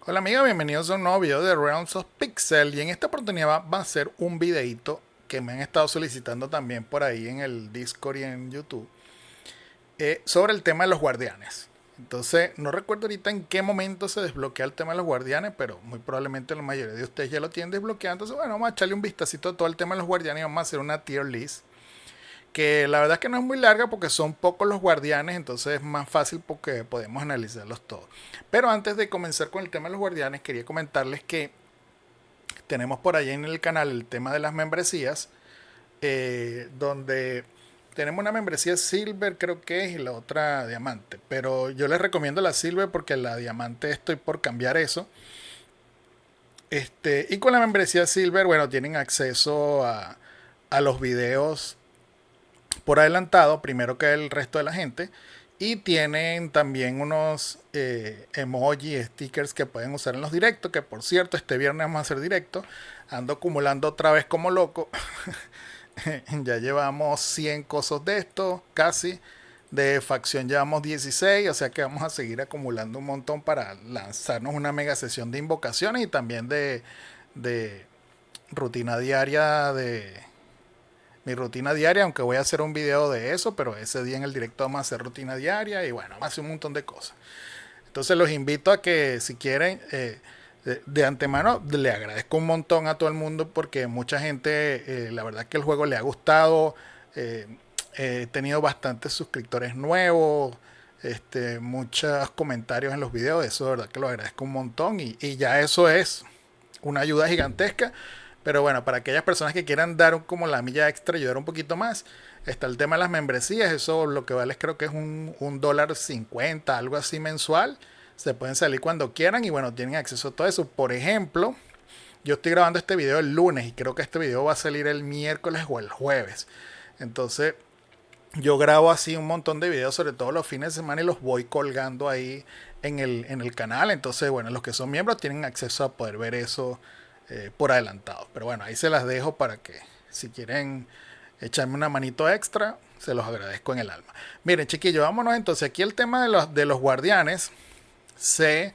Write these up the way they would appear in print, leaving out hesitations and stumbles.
Hola amigos, bienvenidos a un nuevo video de Realms of Pixel y en esta oportunidad va a ser un videito que me han estado solicitando también por ahí en el Discord y en YouTube sobre el tema de los guardianes. Entonces, no recuerdo ahorita en qué momento se desbloquea el tema de los guardianes, pero muy probablemente la mayoría de ustedes ya lo tienen desbloqueado. Entonces, bueno, vamos a echarle un vistacito a todo el tema de los guardianes y vamos a hacer una tier list que la verdad es que no es muy larga porque son pocos los guardianes, entonces es más fácil porque podemos analizarlos todos. Pero antes de comenzar con el tema de los guardianes, quería comentarles que tenemos por ahí en el canal el tema de las membresías, donde tenemos una membresía Silver, creo que es, y la otra Diamante. Pero yo les recomiendo la Silver porque la Diamante estoy por cambiar eso. Y con la membresía Silver, bueno, tienen acceso a los videos por adelantado, primero que el resto de la gente. Y tienen también unos emoji, stickers que pueden usar en los directos. Que por cierto, este viernes vamos a hacer directo. Ando acumulando otra vez como loco. Ya llevamos 100 cosas de esto, casi. De facción llevamos 16, o sea que vamos a seguir acumulando un montón para lanzarnos una mega sesión de invocaciones y también de rutina diaria de, mi rutina diaria, aunque voy a hacer un video de eso, pero ese día en el directo vamos a hacer rutina diaria y bueno, vamos a hacer un montón de cosas. Entonces los invito a que si quieren, de antemano le agradezco un montón a todo el mundo porque mucha gente, la verdad que el juego le ha gustado, eh, he tenido bastantes suscriptores nuevos, muchos comentarios en los videos, eso de verdad que lo agradezco un montón y ya eso es una ayuda gigantesca. Pero bueno, para aquellas personas que quieran dar como la milla extra, ayudar un poquito más, está el tema de las membresías. Eso lo que vale creo que es un dólar 50, algo así mensual. Se pueden salir cuando quieran y bueno, tienen acceso a todo eso. Por ejemplo, yo estoy grabando este video el lunes y creo que este video va a salir el miércoles o el jueves. Entonces, yo grabo así un montón de videos, sobre todo los fines de semana, y los voy colgando ahí en el canal. Entonces, bueno, los que son miembros tienen acceso a poder ver eso por adelantado. Pero bueno, ahí se las dejo para que si quieren echarme una manito extra, se los agradezco en el alma. Miren, chiquillos, vámonos entonces. Aquí el tema de los guardianes se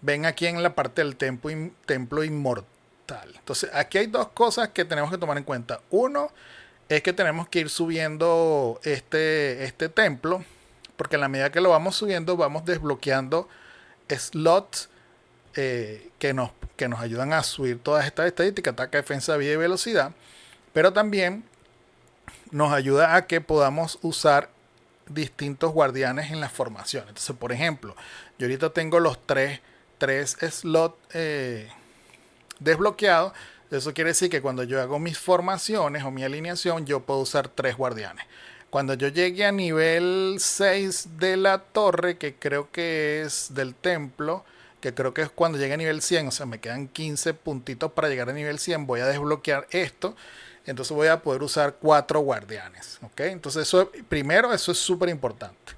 ven aquí en la parte del templo inmortal. Entonces, aquí hay dos cosas que tenemos que tomar en cuenta. Uno es que tenemos que ir subiendo este templo, porque a la medida que lo vamos subiendo, vamos desbloqueando slots que nos ayudan a subir todas estas estadísticas, ataque, defensa, vida y velocidad, pero también nos ayuda a que podamos usar distintos guardianes en la formación. Entonces, por ejemplo, yo ahorita tengo los tres slots desbloqueados. Eso quiere decir que cuando yo hago mis formaciones o mi alineación, yo puedo usar tres guardianes. Cuando yo llegue a nivel 6 de la torre, que creo que es del templo, que creo que es cuando llegue a nivel 100, o sea, me quedan 15 puntitos para llegar a nivel 100, voy a desbloquear esto. Entonces voy a poder usar cuatro guardianes. ¿Ok? Entonces, primero, eso es súper importante.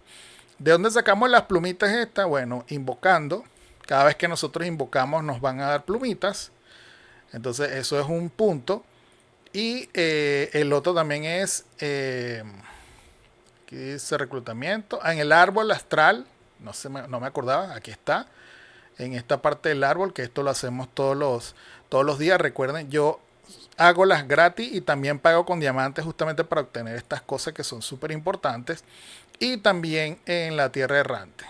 ¿De dónde sacamos las plumitas estas? Bueno, invocando. Cada vez que nosotros invocamos nos van a dar plumitas. Entonces eso es un punto. Y el otro también es, aquí dice reclutamiento. En el árbol astral, no me acordaba, aquí está. En esta parte del árbol, que esto lo hacemos todos los días. Recuerden, yo hago las gratis y también pago con diamantes justamente para obtener estas cosas que son súper importantes. Y también en la tierra errante.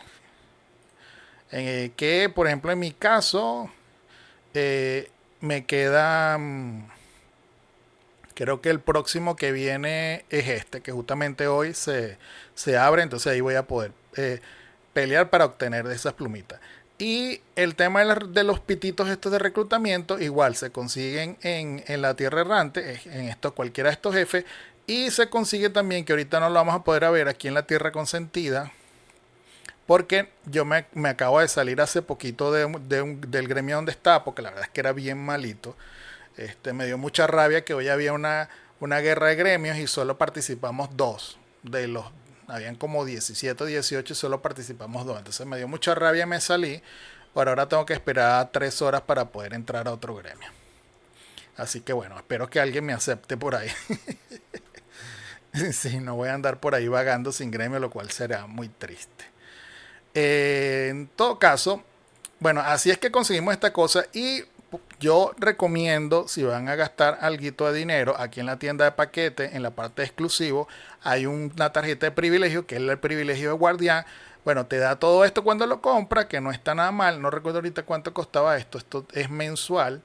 Que por ejemplo en mi caso me queda, creo que el próximo que viene es este, que justamente hoy se abre, entonces ahí voy a poder pelear para obtener esas plumitas. Y el tema de los pititos estos de reclutamiento, igual se consiguen en la tierra errante, en esto, cualquiera de estos jefes, y se consigue también, que ahorita no lo vamos a poder ver aquí en la tierra consentida, porque yo me acabo de salir hace poquito del gremio donde estaba, porque la verdad es que era bien malito. Me dio mucha rabia que hoy había una guerra de gremios y solo participamos dos. Habían como 17 o 18 y solo participamos dos. Entonces me dio mucha rabia y me salí. Por ahora tengo que esperar 3 horas para poder entrar a otro gremio. Así que bueno, espero que alguien me acepte por ahí. Sí, no voy a andar por ahí vagando sin gremio, lo cual será muy triste. En todo caso, bueno, así es que conseguimos esta cosa y yo recomiendo, si van a gastar algo de dinero, aquí en la tienda de paquete, en la parte de exclusivo, hay una tarjeta de privilegio, que es el privilegio de guardián. Bueno, te da todo esto cuando lo compras, que no está nada mal. No recuerdo ahorita cuánto costaba esto. Esto es mensual.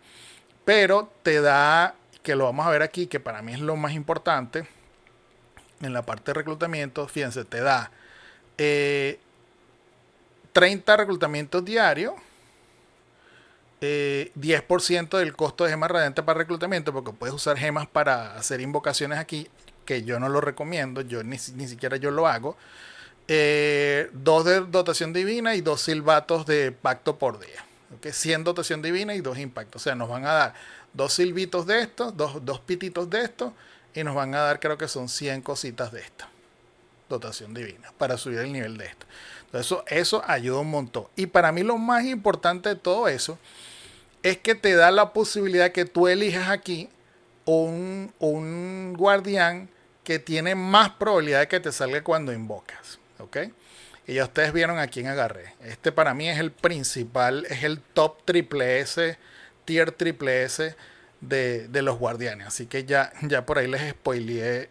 Pero te da, que lo vamos a ver aquí, que para mí es lo más importante, en la parte de reclutamiento, fíjense, te da eh, 30 reclutamientos diarios, 10% del costo de gemas radiantes para reclutamiento, porque puedes usar gemas para hacer invocaciones aquí, que yo no lo recomiendo, yo ni siquiera yo lo hago. 2 de dotación divina y 2 silbatos de pacto por día. ¿Okay? 100 dotación divina y 2 impactos. O sea, nos van a dar 2 silbitos de estos, 2 pititos de estos, y nos van a dar, creo que son 100 cositas de esta dotación divina para subir el nivel de esto. Entonces, eso ayuda un montón. Y para mí lo más importante de todo eso es que te da la posibilidad que tú elijas aquí un guardián que tiene más probabilidad de que te salga cuando invocas. ¿Ok? Y ya ustedes vieron a quién agarré. Este para mí es el principal, es el top triple S, tier triple S de los guardianes. Así que ya por ahí les spoileé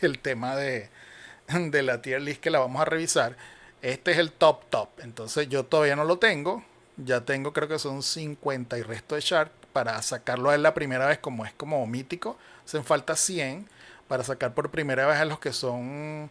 el tema de la tier list que la vamos a revisar. Este es el top. Entonces yo todavía no lo tengo. Ya tengo, creo que son 50 y resto de Shark. Para sacarlo a él la primera vez, como es como mítico, hacen falta 100 para sacar por primera vez a los que son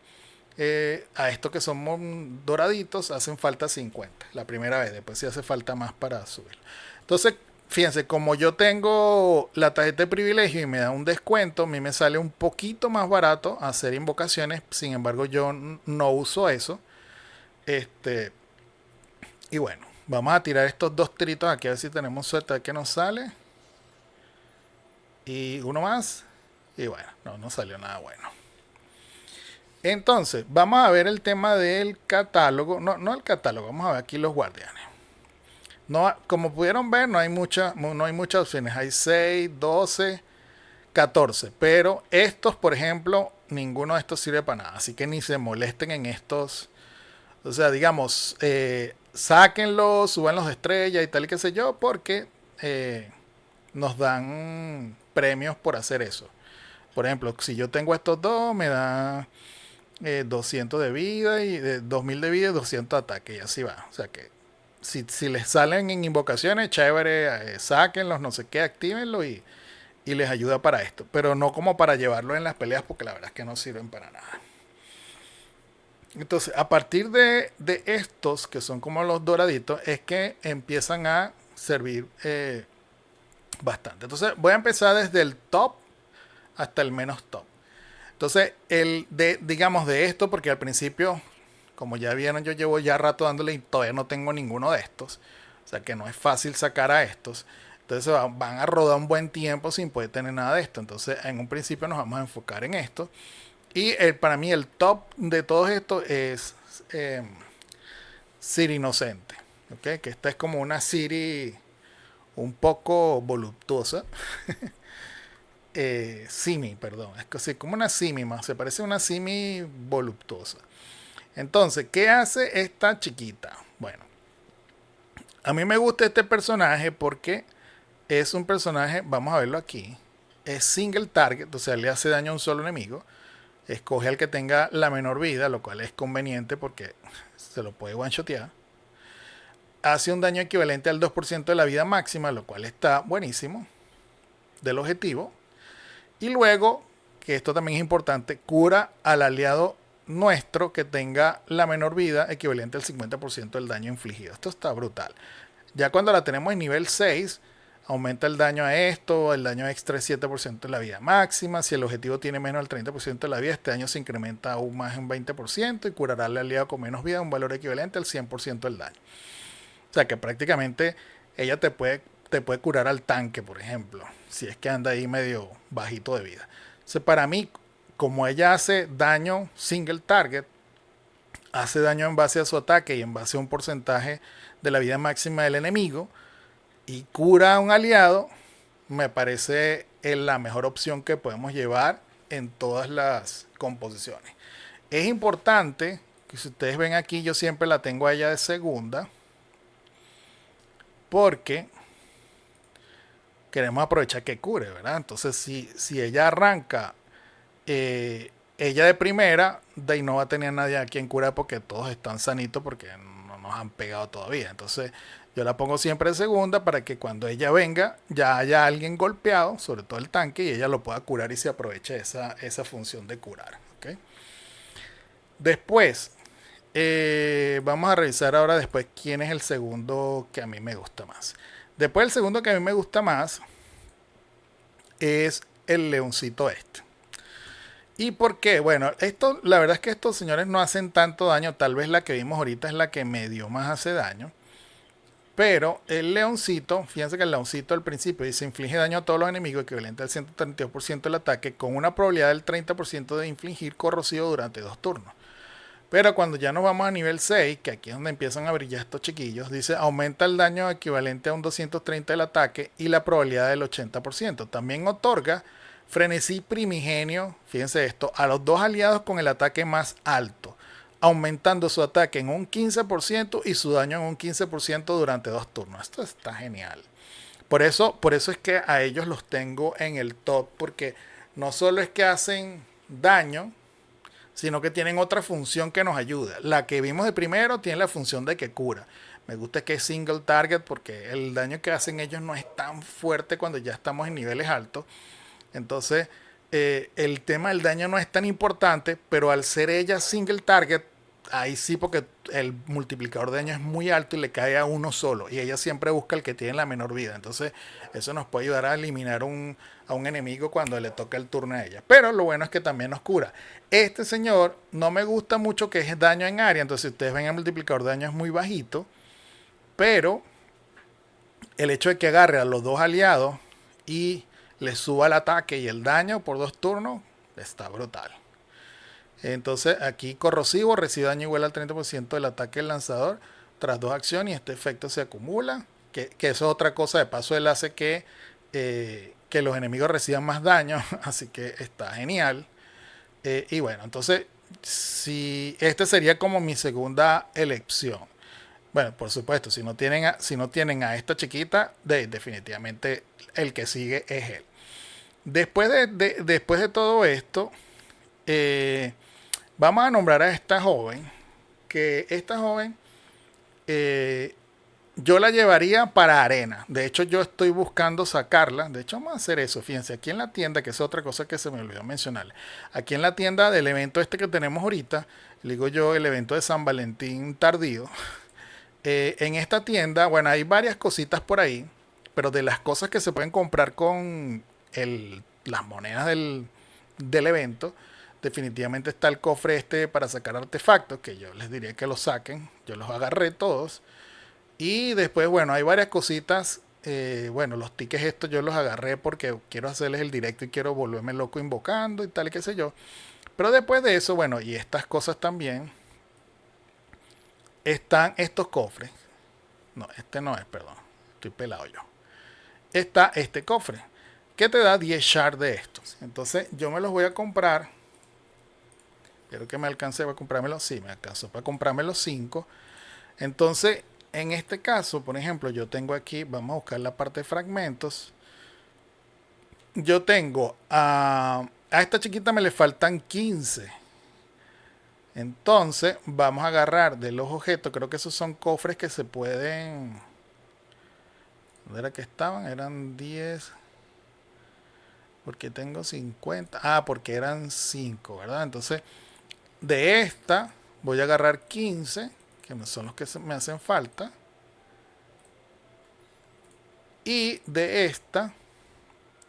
a estos que son doraditos hacen falta 50 la primera vez, después sí hace falta más para subir. Entonces, fíjense, como yo tengo la tarjeta de privilegio y me da un descuento, a mí me sale un poquito más barato hacer invocaciones, sin embargo yo no uso eso. Y bueno, vamos a tirar estos 2 tiritos aquí a ver si tenemos suerte de que nos sale. Y uno más. Y bueno, no salió nada bueno. Entonces, vamos a ver el tema del catálogo. No el catálogo, vamos a ver aquí los guardianes. No, como pudieron ver, no hay muchas opciones. Hay 6, 12, 14. Pero estos, por ejemplo, ninguno de estos sirve para nada. Así que ni se molesten en estos. O sea, digamos, sáquenlos, súbanlos de estrella y tal y qué sé yo, porque nos dan premios por hacer eso. Por ejemplo, si yo tengo estos dos, me da 200 de vida y 2000 de vida y 200 de ataque, y así va. O sea que si les salen en invocaciones, chévere, sáquenlos, no sé qué, actívenlo y les ayuda para esto. Pero no como para llevarlo en las peleas, porque la verdad es que no sirven para nada. Entonces, a partir de estos, que son como los doraditos, es que empiezan a servir bastante. Entonces, voy a empezar desde el top hasta el menos top. Entonces, digamos de esto, porque al principio, como ya vieron, yo llevo ya rato dándole y todavía no tengo ninguno de estos. O sea que no es fácil sacar a estos. Entonces van a rodar un buen tiempo sin poder tener nada de esto. Entonces, en un principio nos vamos a enfocar en esto. Y para mí el top de todos estos es Siri Inocente. ¿Okay? Que esta es como una Siri un poco voluptuosa. Simi, perdón. Es así, como una Simi más. Se parece a una Simi voluptuosa. Entonces, ¿qué hace esta chiquita? Bueno, a mí me gusta este personaje porque es un personaje, vamos a verlo aquí, es single target, o sea, le hace daño a un solo enemigo. Escoge al que tenga la menor vida, lo cual es conveniente porque se lo puede one-shotear. Hace un daño equivalente al 2% de la vida máxima, lo cual está buenísimo, del objetivo. Y luego, que esto también es importante, cura al aliado nuestro que tenga la menor vida equivalente al 50% del daño infligido. Esto está brutal. Ya cuando la tenemos en nivel 6, aumenta el daño a esto, el daño extra es 7% de la vida máxima. Si el objetivo tiene menos del 30% de la vida, este daño se incrementa aún más en 20% y curará al aliado con menos vida un valor equivalente al 100% del daño. O sea que prácticamente ella te puede curar al tanque, por ejemplo, si es que anda ahí medio bajito de vida. Entonces, para mí, como ella hace daño single target, hace daño en base a su ataque y en base a un porcentaje de la vida máxima del enemigo, y cura a un aliado, me parece la mejor opción que podemos llevar en todas las composiciones. Es importante que si ustedes ven aquí, yo siempre la tengo a ella de segunda. porque queremos aprovechar que cure, ¿verdad? Entonces, si ella arranca ella de primera, de ahí no va a tener nadie a quien curar porque todos están sanitos porque no nos han pegado todavía. Entonces, yo la pongo siempre de segunda para que cuando ella venga ya haya alguien golpeado, sobre todo el tanque, y ella lo pueda curar y se aproveche esa función de curar. ¿Okay? Después, vamos a revisar ahora después quién es el segundo que a mí me gusta más. Después el segundo que a mí me gusta más es el leoncito este. ¿Y por qué? Bueno, esto, la verdad es que estos señores no hacen tanto daño. Tal vez la que vimos ahorita es la que medio más hace daño. Pero el leoncito, fíjense que el leoncito al principio dice inflige daño a todos los enemigos equivalente al 132% del ataque con una probabilidad del 30% de infligir corrosivo durante 2 turnos. Pero cuando ya nos vamos a nivel 6, que aquí es donde empiezan a brillar estos chiquillos, dice aumenta el daño equivalente a un 230 del ataque y la probabilidad del 80%. También otorga frenesí primigenio, fíjense esto, a los 2 aliados con el ataque más alto, aumentando su ataque en un 15% y su daño en un 15% durante 2 turnos. Esto está genial. Por eso es que a ellos los tengo en el top, porque no solo es que hacen daño, sino que tienen otra función que nos ayuda. La que vimos de primero tiene la función de que cura. Me gusta que es single target porque el daño que hacen ellos no es tan fuerte cuando ya estamos en niveles altos. Entonces, el tema del daño no es tan importante, pero al ser ella single target, ahí sí, porque el multiplicador de daño es muy alto y le cae a uno solo. Y ella siempre busca el que tiene la menor vida. Entonces, eso nos puede ayudar a eliminar a un enemigo cuando le toca el turno a ella. Pero lo bueno es que también nos cura. Este señor no me gusta mucho que es daño en área. Entonces, si ustedes ven el multiplicador de daño es muy bajito. Pero el hecho de que agarre a los 2 aliados y le suba el ataque y el daño por 2 turnos, está brutal. Entonces aquí corrosivo recibe daño igual al 30% del ataque del lanzador tras 2 acciones y este efecto se acumula. Que eso es otra cosa, de paso él hace que los enemigos reciban más daño, así que está genial. Y bueno, entonces si este sería como mi segunda elección. Bueno, por supuesto, si no tienen a esta chiquita, definitivamente el que sigue es él. Después de todo esto, vamos a nombrar a esta joven, que esta joven eh, yo la llevaría para arena. De hecho, yo estoy buscando sacarla. De hecho, vamos a hacer eso. Fíjense, aquí en la tienda, que es otra cosa que se me olvidó mencionar. Aquí en la tienda del evento este que tenemos ahorita, le digo yo, el evento de San Valentín tardío. En esta tienda, bueno, hay varias cositas por ahí, pero de las cosas que se pueden comprar con las monedas del evento, definitivamente está el cofre este para sacar artefactos, que yo les diría que los saquen. Yo los agarré todos. Y después, bueno, hay varias cositas. Bueno, los tickets estos yo los agarré porque quiero hacerles el directo y quiero volverme loco invocando y tal y qué sé yo. Pero después de eso, bueno, y estas cosas también, están estos cofres. No, este no es, perdón. Estoy pelado yo. Está este cofre que te da 10 shards de estos. Entonces yo me los voy a comprar. Espero que me alcance para comprármelos. Sí, me alcanzó para comprarme los 5. Entonces, en este caso, por ejemplo, yo tengo aquí, vamos a buscar la parte de fragmentos. Yo tengo a esta chiquita me le faltan 15. Entonces, vamos a agarrar de los objetos. Creo que esos son cofres que se pueden... ¿Dónde era que estaban? Eran 10. Porque tengo 50. Ah, porque eran 5, ¿verdad? Entonces, de esta voy a agarrar 15, que son los que me hacen falta. Y de esta,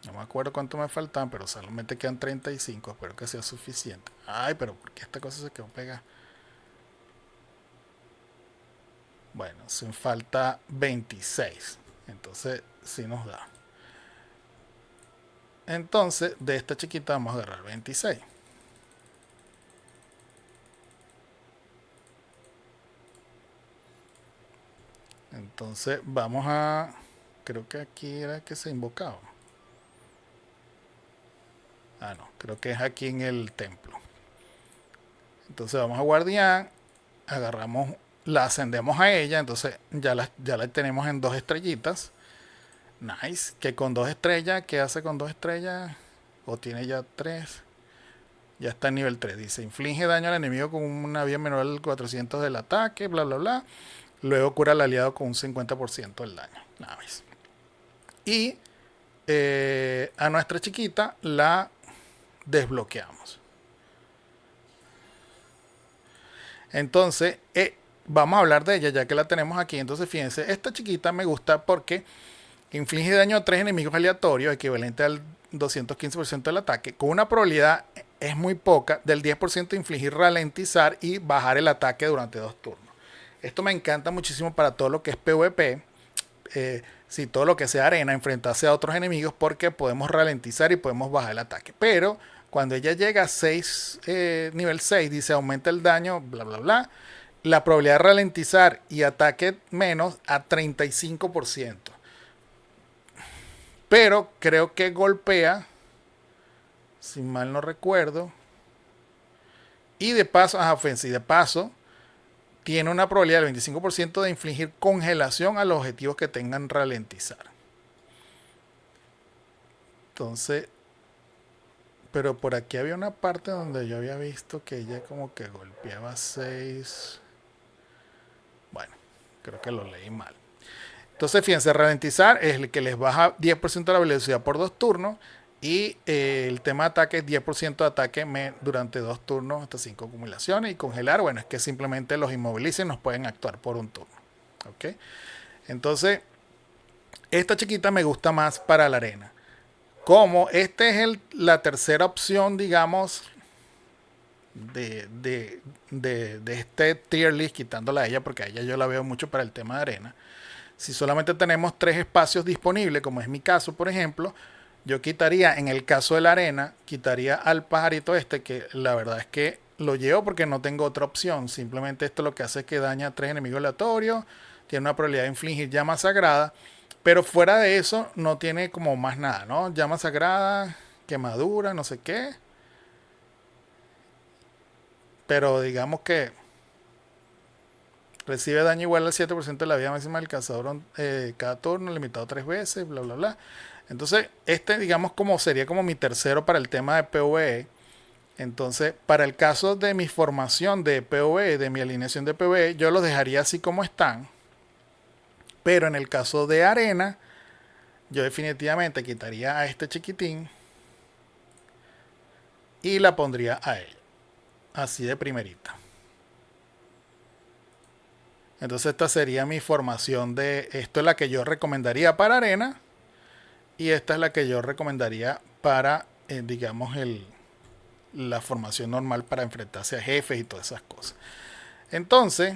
no me acuerdo cuánto me faltan, pero solamente quedan 35. Espero que sea suficiente. Ay, pero ¿por qué esta cosa se quedó pegada? Bueno, sin falta 26. Entonces, sí nos da. Entonces, de esta chiquita vamos a agarrar 26. Entonces, vamos a... Creo que aquí era que se invocaba. Ah, no, creo que es aquí en el templo. Entonces vamos a guardián, agarramos la ascendemos a ella, entonces ya la tenemos en 2 estrellitas. Nice. Que con 2 estrellas, ¿qué hace con 2 estrellas? O tiene ya 3. Ya está en nivel 3. Dice, inflige daño al enemigo con una vida menor al 400 del ataque, bla, bla, bla. Luego cura al aliado con un 50% del daño. Nice. Y a nuestra chiquita la desbloqueamos. Entonces, vamos a hablar de ella ya que la tenemos aquí. Entonces, fíjense, esta chiquita me gusta porque inflige daño a 3 enemigos aleatorios, equivalente al 215% del ataque, con una probabilidad es muy poca del 10% de infligir ralentizar y bajar el ataque durante 2 turnos. Esto me encanta muchísimo para todo lo que es PvP. Si todo lo que sea arena, enfrentarse a otros enemigos porque podemos ralentizar y podemos bajar el ataque. Pero cuando ella llega a nivel 6, dice aumenta el daño, bla, bla, bla. La probabilidad de ralentizar y ataque menos a 35%. Pero creo que golpea, si mal no recuerdo. Y de paso, y de paso, tiene una probabilidad del 25% de infligir congelación a los objetivos que tengan ralentizar. Entonces, pero por aquí había una parte donde yo había visto que ella como que golpeaba 6. Bueno, creo que lo leí mal. Entonces, fíjense, ralentizar es el que les baja 10% la velocidad por 2 turnos. Y el tema de ataque es 10% de ataque durante 2 turnos hasta 5 acumulaciones. Y congelar, bueno, es que simplemente los inmovilicen, nos pueden actuar por un turno. ¿Ok? Entonces, esta chiquita me gusta más para la arena. Como esta es la tercera opción, digamos, de este tier list, quitándola a ella, porque a ella yo la veo mucho para el tema de arena. Si solamente tenemos 3 espacios disponibles, como es mi caso, por ejemplo, yo quitaría, en el caso de la arena, quitaría al pajarito este, que la verdad es que lo llevo porque no tengo otra opción. Simplemente esto lo que hace es que daña a 3 enemigos aleatorios, tiene una probabilidad de infligir llama sagrada, pero fuera de eso no tiene como más nada, ¿no? Llama sagrada, quemadura, no sé qué. Pero digamos que recibe daño igual al 7% de la vida máxima del cazador cada turno, limitado 3 veces, bla, bla, bla. Entonces, digamos como sería como mi tercero para el tema de PvE. Entonces, para el caso de mi formación de PvE, de mi alineación de PvE, yo los dejaría así como están. Pero en el caso de arena, yo definitivamente quitaría a este chiquitín y la pondría a él. Así de primerita. Entonces esta sería mi formación de... Esto es la que yo recomendaría para arena. Y esta es la que yo recomendaría para, digamos, la formación normal para enfrentarse a jefes y todas esas cosas. Entonces,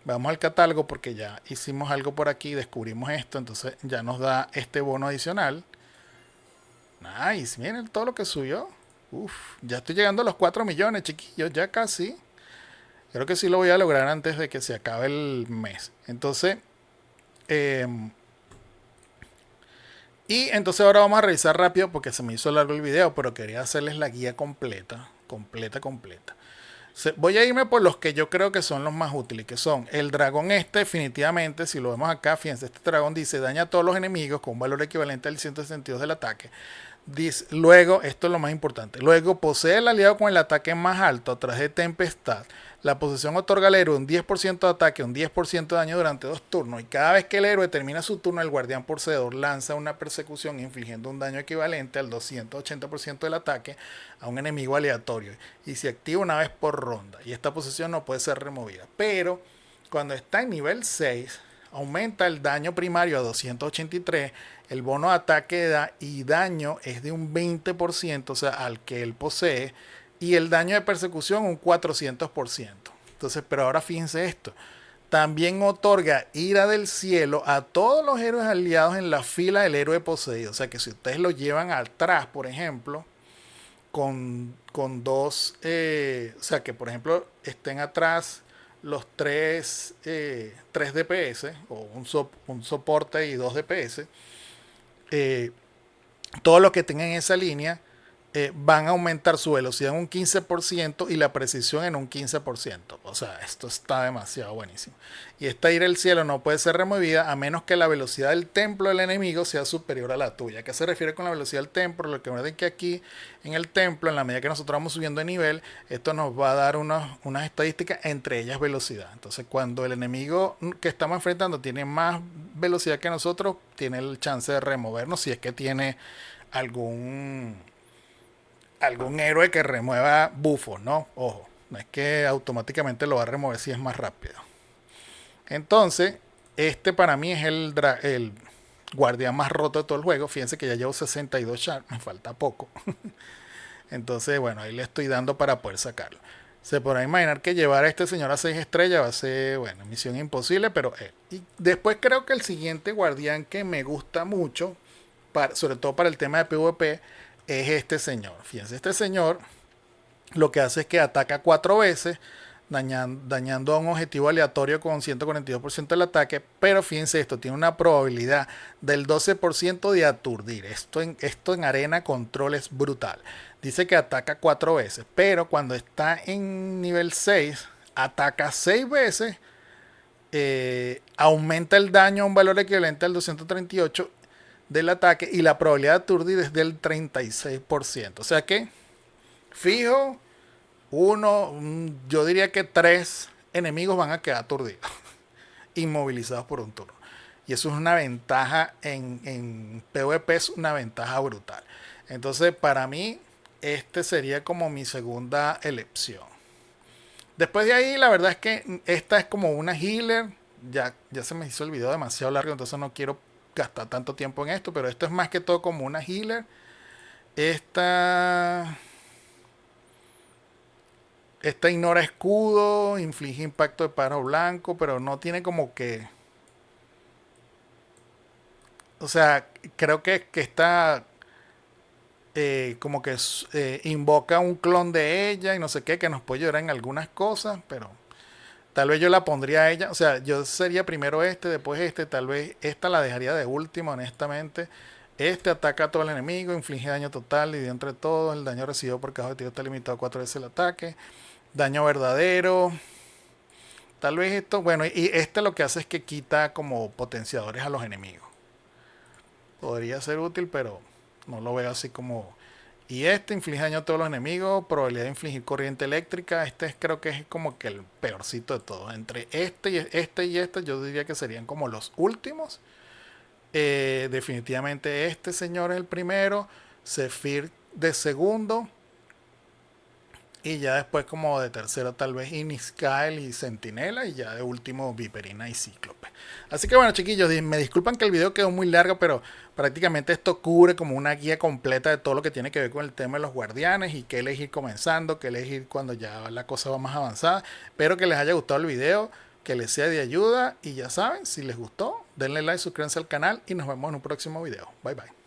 vamos al catálogo porque ya hicimos algo por aquí, descubrimos esto, entonces ya nos da este bono adicional. Nice, miren todo lo que subió. Uf, ya estoy llegando a los 4 millones, chiquillos, ya casi. Creo que sí lo voy a lograr antes de que se acabe el mes. Entonces, y entonces ahora vamos a revisar rápido porque se me hizo largo el video, pero quería hacerles la guía completa. Voy a irme por los que yo creo que son los más útiles, que son el dragón definitivamente, si lo vemos acá, fíjense, este dragón dice daña a todos los enemigos con un valor equivalente al 162 del ataque. Luego, esto es lo más importante, luego posee el aliado con el ataque más alto a través de tempestad. La posesión otorga al héroe un 10% de ataque, un 10% de daño durante 2 turnos. Y cada vez que el héroe termina su turno, el guardián poseedor lanza una persecución infligiendo un daño equivalente al 280% del ataque a un enemigo aleatorio. Y se activa una vez por ronda. Y esta posesión no puede ser removida. Pero cuando está en nivel 6, aumenta el daño primario a 283. El bono de ataque y daño es de un 20%, o sea, al que él posee. Y el daño de persecución un 400%. Entonces, pero ahora fíjense esto. También otorga ira del cielo a todos los héroes aliados en la fila del héroe poseído. O sea que si ustedes lo llevan atrás, por ejemplo, con 2, o sea que por ejemplo estén atrás los 3 DPS o un soporte y 2 DPS, todos los que tengan esa línea van a aumentar su velocidad en un 15% y la precisión en un 15%. O sea, esto está demasiado buenísimo. Y esta ira del cielo no puede ser removida a menos que la velocidad del templo del enemigo sea superior a la tuya. ¿A qué se refiere con la velocidad del templo? Lo que me que aquí en el templo, en la medida que nosotros vamos subiendo de nivel, esto nos va a dar unas estadísticas, entre ellas velocidad. Entonces, cuando el enemigo que estamos enfrentando tiene más velocidad que nosotros, tiene el chance de removernos si es que tiene algún héroe que remueva bufos, ¿no? Ojo, no es que automáticamente lo va a remover si es más rápido. Entonces, este para mí es el guardián más roto de todo el juego. Fíjense que ya llevo 62 shards, me falta poco. Entonces, bueno, ahí le estoy dando para poder sacarlo. Se podrá imaginar que llevar a este señor a 6 estrellas va a ser, bueno, misión imposible, pero y después creo que el siguiente guardián que me gusta mucho, sobre todo para el tema de PvP, es este señor. Fíjense, este señor lo que hace es que ataca 4 veces, dañando a un objetivo aleatorio con 142% del ataque, pero fíjense esto, tiene una probabilidad del 12% de aturdir. Esto en arena control es brutal. Dice que ataca 4 veces, pero cuando está en nivel 6, ataca 6 veces, aumenta el daño a un valor equivalente al 238 del ataque y la probabilidad de aturdir es del 36%. O sea que, fijo, yo diría que 3 enemigos van a quedar aturdidos, inmovilizados por un turno. Y eso es una ventaja en PvP, es una ventaja brutal. Entonces, para mí, este sería como mi segunda elección. Después de ahí, la verdad es que esta es como una healer. Ya se me hizo el video demasiado largo, entonces no quiero gastar tanto tiempo en esto, pero esto es más que todo como una healer. Esta ignora escudo, inflige impacto de pájaro blanco, pero no tiene como que... O sea, creo que está como que invoca un clon de ella y no sé qué, que nos puede ayudar en algunas cosas, pero tal vez yo la pondría a ella. O sea, yo sería primero después tal vez esta la dejaría de último, honestamente. Este ataca a todo el enemigo, inflige daño total y de entre todos. El daño recibido por cada objetivo está limitado a 4 veces el ataque. Daño verdadero. Tal vez esto, bueno, y este lo que hace es que quita como potenciadores a los enemigos. Podría ser útil, pero no lo veo así como... Y este inflige daño a todos los enemigos, probabilidad de infligir corriente eléctrica. Creo que es como que el peorcito de todos. Entre este y este, yo diría que serían como los últimos. Definitivamente este señor es el primero, Zephyr de segundo, y ya después como de tercero tal vez Iniskael y Centinela, y ya de último Viperina y Cíclope. Así que bueno, chiquillos, me disculpan que el video quedó muy largo, pero prácticamente esto cubre como una guía completa de todo lo que tiene que ver con el tema de los guardianes y qué elegir comenzando, qué elegir cuando ya la cosa va más avanzada. Espero que les haya gustado el video, que les sea de ayuda, y ya saben, si les gustó, denle like, suscríbanse al canal y nos vemos en un próximo video. Bye bye.